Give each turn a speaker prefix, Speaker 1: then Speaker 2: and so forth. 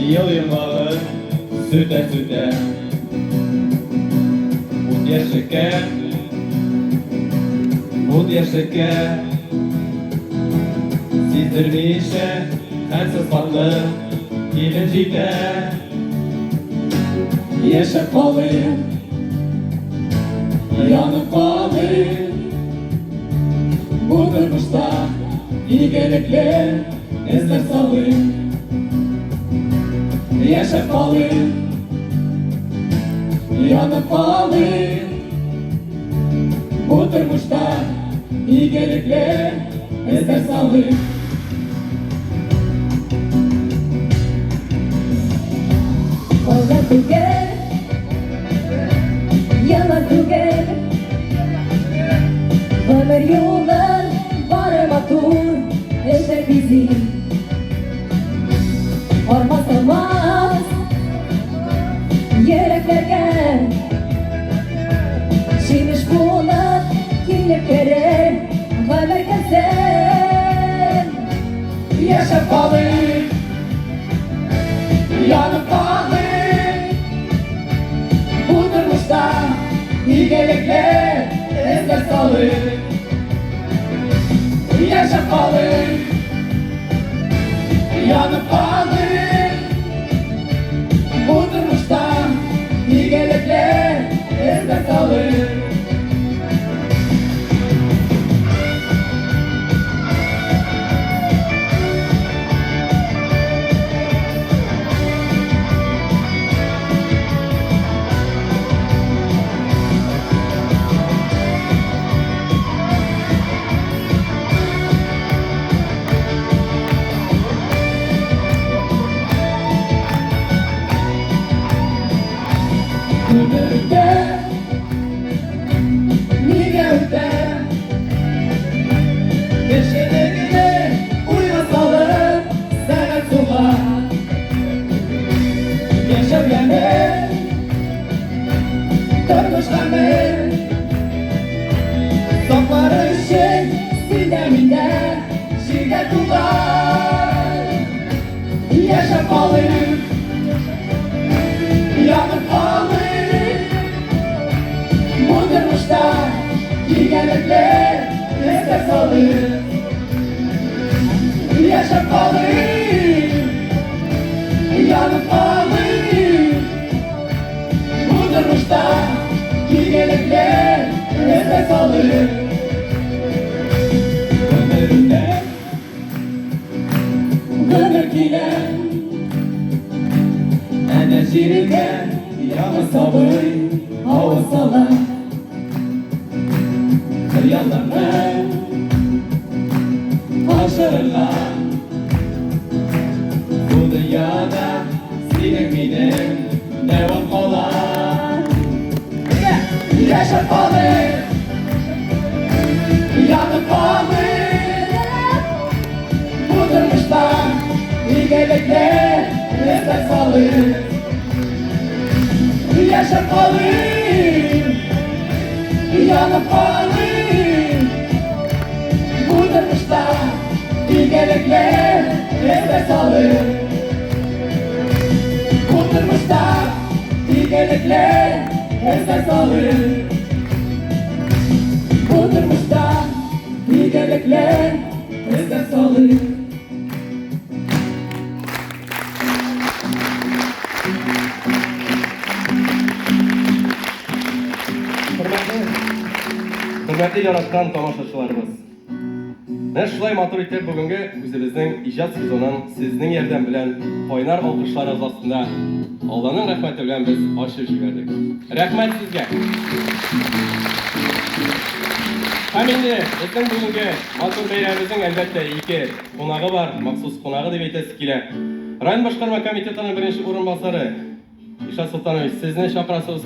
Speaker 1: Yıl yılları süte süte Mut yaşıke Sizdirmişe her sıfatlı gelincikte Yaşa kalayım, yanıp kalayım Bu durmuşta iyi gerekli izler salayım Yaşa kalayım, yanıp kalayım Bu durmuşta iyi gerekli izler salayım
Speaker 2: Olga tüger, yıllar tüger Ömür yollar varma tur eşer bizi Olmaz olmaz yüreklerge Şimiş bulat kimlik verir Ömür keser
Speaker 1: Yaşa kalayım, yanıp kalayım Bu durmuşta iyi gerekli izler salayım Yaşa kalayım, yanıp kalayım Bu durmuşta iyi gerekli izler salayım Ömürde, nigevde Peşelerine uymasalar sana tuğla Yaşayanı, durmuşlarını Sakları şey, sildeminde şiddet tuğlar Yaşa kalayım, yanıp kalayım Budurmuşta iyi gerekli izler salayım Yaşa kalayım, yanıp kalayım Budurmuşta iyi gerekli izler salayım Ömrümde ömürkiler Enerjirken yanı sabır hava salar Yalanlar aşırılar Bu dünyada senin benim devam olar Yaşa kalayım, yanıp kalayım Bu durmuşta iyi gerekli izler salayım Yaşa kalayım, yanıp kalayım Bu durmuşta iyi gerekli izler salayım Bu durmuşta iyi gerekli izler salayım Bu durmuşta iyi gerekli izler salayım
Speaker 3: Hürmetli yaratkan tamaşaçılarımız. Ben şulay matur itib bugünkü özümüzün icad sezonun sizin yerden bilen oynar alkışlarınız aslında Allah'ın rahmeti bilen biz açıp verdik. Rahmet sizge. Hem indi bizden bugünkü matur beylerimizin elbette iki konağı var, maksus konağı deb aytasiz kile. Rayon Başkarma Komitetinin birinci orunbasarı İşat Sultanoviç, sizni chaqirasiz.